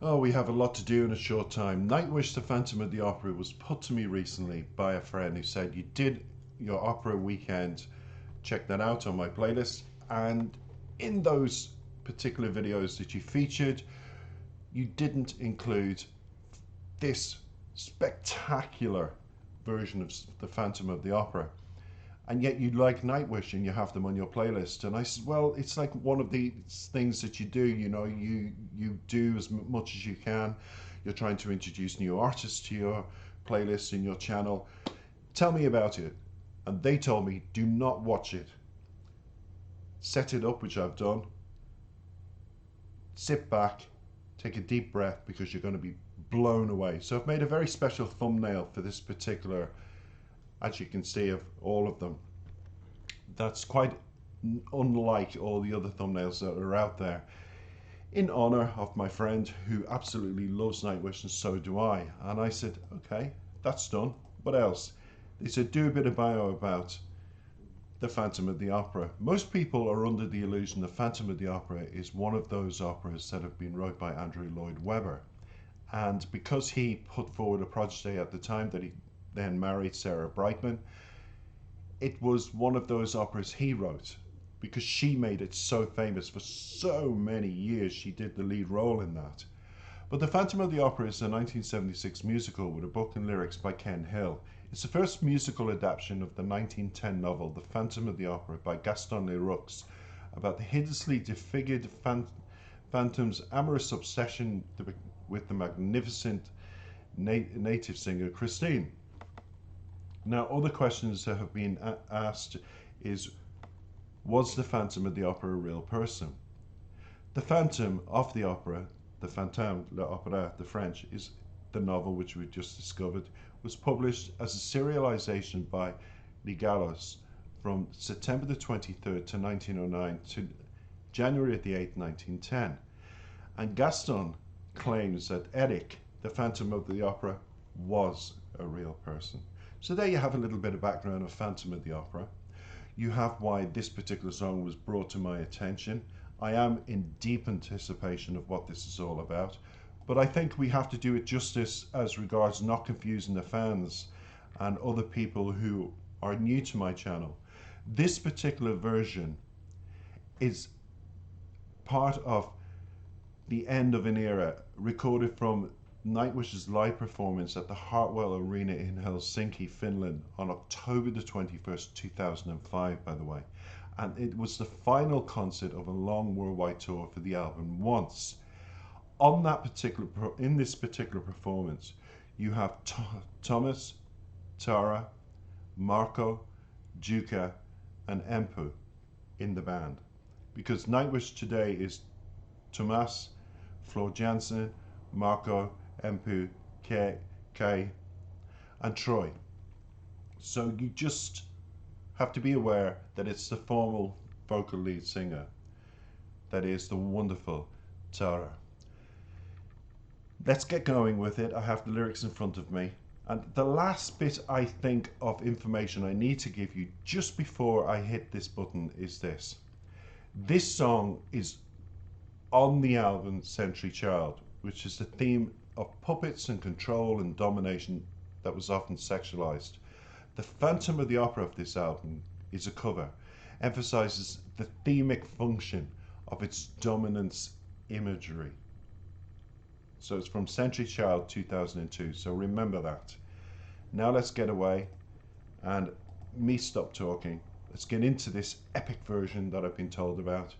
Oh, we have a lot to do in a short time. Nightwish, the Phantom of the Opera was put to me recently by a friend who said, you did your opera weekend. Check that out on my playlist. And in those particular videos that you featured, you didn't include this spectacular version of the Phantom of the Opera. And yet you like Nightwish and you have them on your playlist. And I said, well, it's like one of these things that you do, you do as much as you can. You're trying to introduce new artists to your playlist and your channel. Tell me about it. And they told me, do not watch it. Set it up, which I've done. Sit back, take a deep breath, because you're going to be blown away. So I've made a very special thumbnail for this particular, as you can see, of all of them. That's quite unlike all the other thumbnails that are out there, in honor of my friend who absolutely loves Nightwish, and so do I. And I said, okay, that's done. What else? They said, do a bit of bio about the Phantom of the Opera. Most people are under the illusion the Phantom of the Opera is one of those operas that have been wrote by Andrew Lloyd Webber. And because he put forward a protege at the time that he then married Sarah Brightman, it was one of those operas he wrote, because she made it so famous. For so many years she did the lead role in that. But The Phantom of the Opera is a 1976 musical with a book and lyrics by Ken Hill. It's the first musical adaptation of the 1910 novel The Phantom of the Opera by Gaston Leroux, about the hideously disfigured phantom's amorous obsession with the magnificent native singer Christine. Now, other questions that have been asked is, was the Phantom of the Opera a real person? The Phantom of the Opera, the Fantôme de l'Opéra, the French, is the novel which we just discovered, was published as a serialization by Les Gallos from September the 23rd to 1909 to January the 8th, 1910. And Gaston claims that Eric, the Phantom of the Opera, was a real person. So there you have a little bit of background of Phantom of the Opera. You have why this particular song was brought to my attention. I am in deep anticipation of what this is all about, but I think we have to do it justice as regards not confusing the fans and other people who are new to my channel. This particular version is part of the end of an era, recorded from Nightwish's live performance at the Hartwell Arena in Helsinki, Finland on October the 21st, 2005, by the way. And it was the final concert of a long worldwide tour for the album Once. On that particular, in this particular performance, you have Thomas, Tara, Marco, Juka, and Empu in the band. Because Nightwish today is Thomas, Floor Jansen, Marco, Empu, Kay, and Troy. So you just have to be aware that it's the formal vocal lead singer that is the wonderful Tara. Let's get going with it. I have the lyrics in front of me. And the last bit, I think, of information I need to give you just before I hit this button is this. This song is on the album Century Child, which is the theme of puppets and control and domination that was often sexualized. The Phantom of the Opera of this album is a cover, emphasizes the themic function of its dominance imagery. So it's from Century Child 2002, so remember that. Now let's get away and me stop talking. Let's get into this epic version that I've been told about.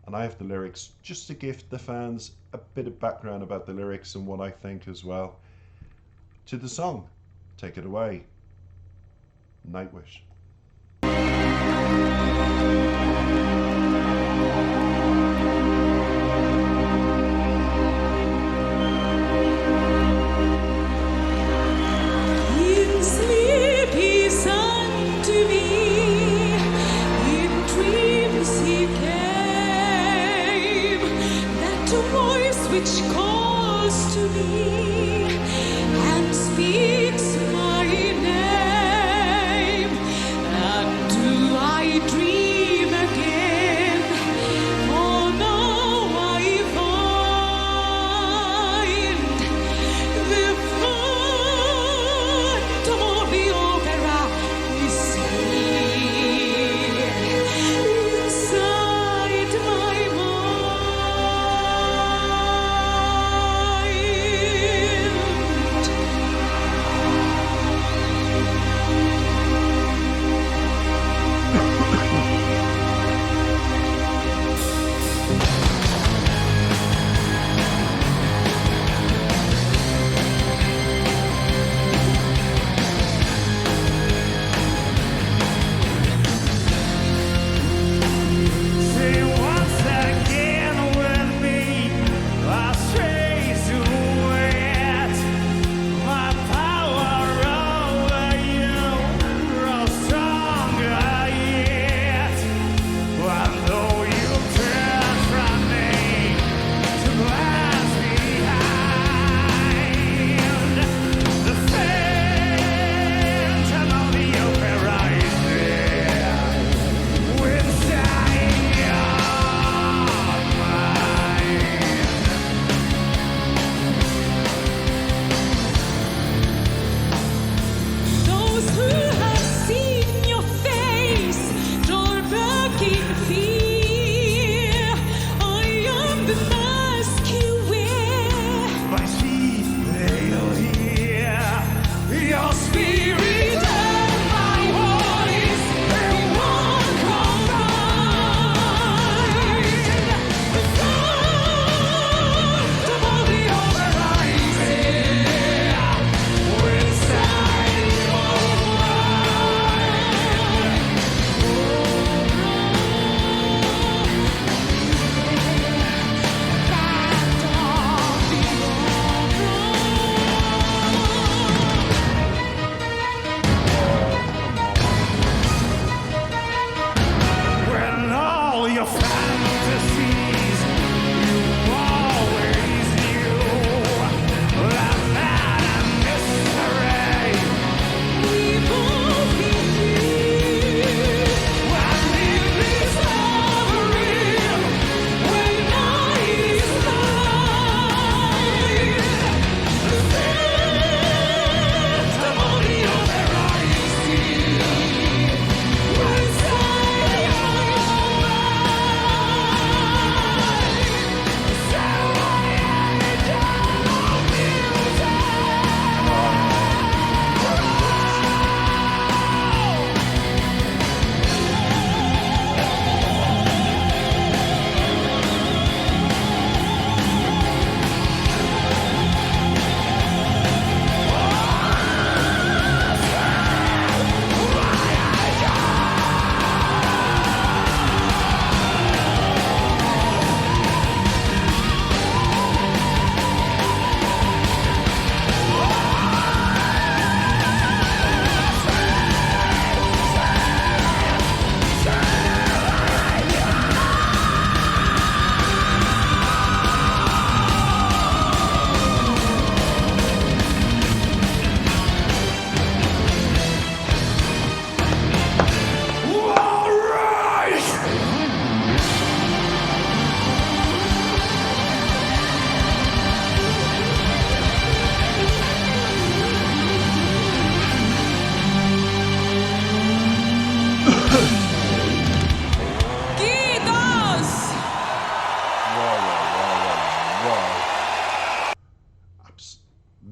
And I have the lyrics just to give the fans a bit of background about the lyrics and what I think as well. To the song, take it away. Nightwish. Which calls to me and speaks my name, and do I dream again? Oh no, I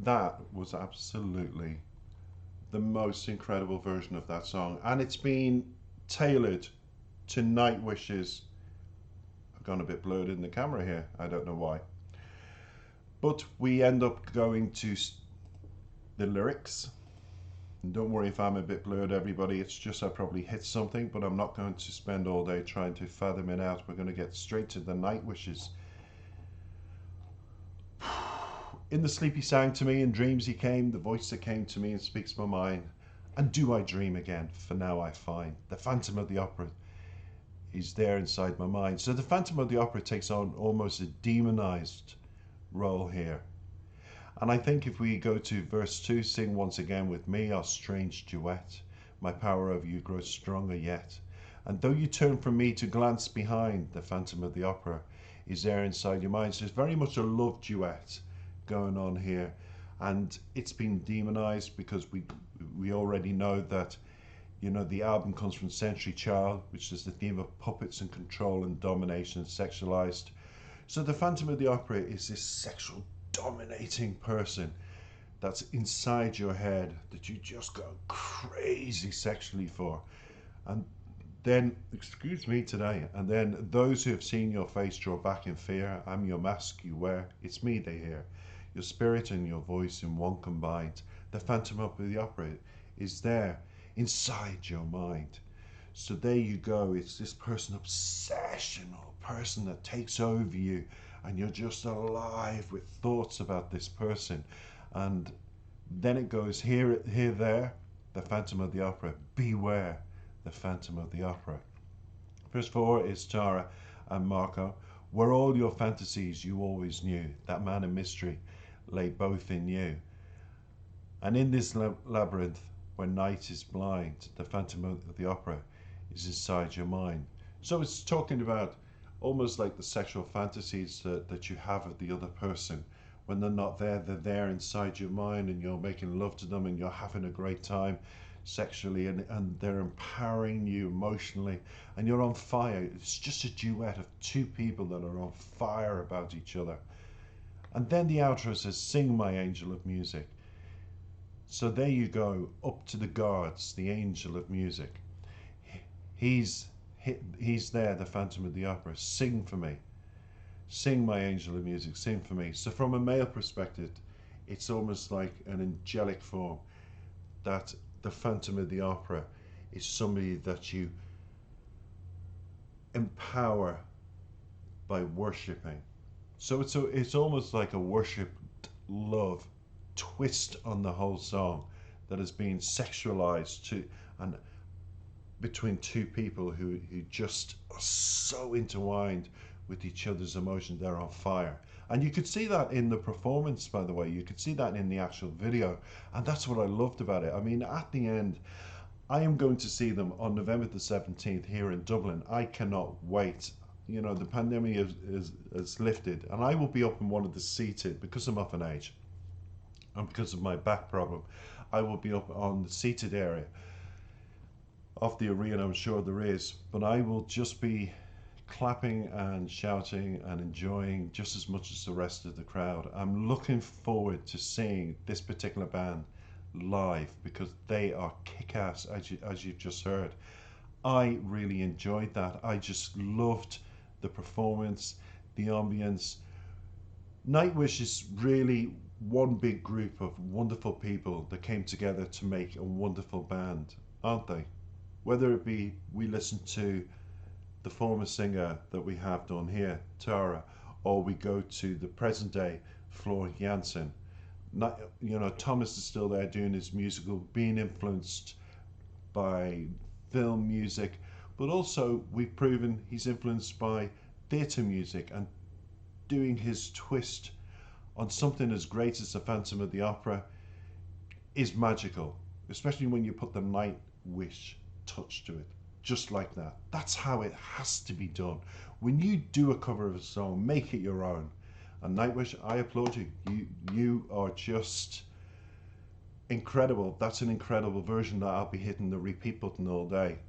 that was absolutely the most incredible version of that song, and it's been tailored to Nightwish's. I've gone a bit blurred in the camera here, I don't know why, but we end up going to the lyrics. And don't worry if I'm a bit blurred, everybody, it's just I probably hit something, but I'm not going to spend all day trying to fathom it out. We're going to get straight to the Nightwishes. In the sleep he sang to me, in dreams he came, the voice that came to me and speaks my mind. And do I dream again? For now I find the Phantom of the Opera is there inside my mind. So the Phantom of the Opera takes on almost a demonized role here. And I think if we go to verse 2, sing once again with me our strange duet. My power over you grows stronger yet. And though you turn from me to glance behind, the Phantom of the Opera is there inside your mind. So it's very much a love duet going on here, and it's been demonized because we already know that, you know, the album comes from Century Child, which is the theme of puppets and control and domination and sexualized. So the Phantom of the Opera is this sexual dominating person that's inside your head that you just go crazy sexually for. And then, excuse me today, and then those who have seen your face draw back in fear. I'm your mask you wear, it's me they hear. Your spirit and your voice in one combined. The Phantom of the Opera is there inside your mind. So there you go. It's this person, obsessional person that takes over you, and you're just alive with thoughts about this person. And then it goes here, there. The Phantom of the Opera. Beware the Phantom of the Opera. Verse 4 is Tara and Marco. Were all your fantasies you always knew, that man of mystery lay both in you. And in this labyrinth, where night is blind, the Phantom of the Opera is inside your mind. So it's talking about almost like the sexual fantasies that you have of the other person. When they're not there, they're there inside your mind, and you're making love to them and you're having a great time sexually, and they're empowering you emotionally, and you're on fire. It's just a duet of two people that are on fire about each other. And then the outro says, sing my angel of music. So there you go, up to the guards, the angel of music. He's there, the Phantom of the Opera. Sing for me. Sing my angel of music, sing for me. So from a male perspective, it's almost like an angelic form, that the Phantom of the Opera is somebody that you empower by worshipping. So it's almost like a worshipped love twist on the whole song that has been sexualized to, and between two people who just are so intertwined with each other's emotions. They're on fire. And you could see that in the performance, by the way. You could see that in the actual video. And that's what I loved about it. I mean, at the end, I am going to see them on November the 17th here in Dublin. I cannot wait. You know, the pandemic is lifted, and I will be up in one of the seated, because I'm of an age and because of my back problem, I will be up on the seated area of the arena. I'm sure there is, but I will just be clapping and shouting and enjoying just as much as the rest of the crowd. I'm looking forward to seeing this particular band live, because they are kick-ass, as you've just heard. I really enjoyed that. I just loved the performance, the ambience. Nightwish is really one big group of wonderful people that came together to make a wonderful band, aren't they? Whether it be we listen to the former singer that we have done here, Tara, or we go to the present day Floor Jansen. You know, Thomas is still there doing his musical, being influenced by film music, but also we've proven he's influenced by theatre music and doing his twist on something as great as the Phantom of the Opera is magical, especially when you put the Nightwish touch to it, just like that. That's how it has to be done. When you do a cover of a song, make it your own. And Nightwish, I applaud you. You are just incredible. That's an incredible version that I'll be hitting the repeat button all day.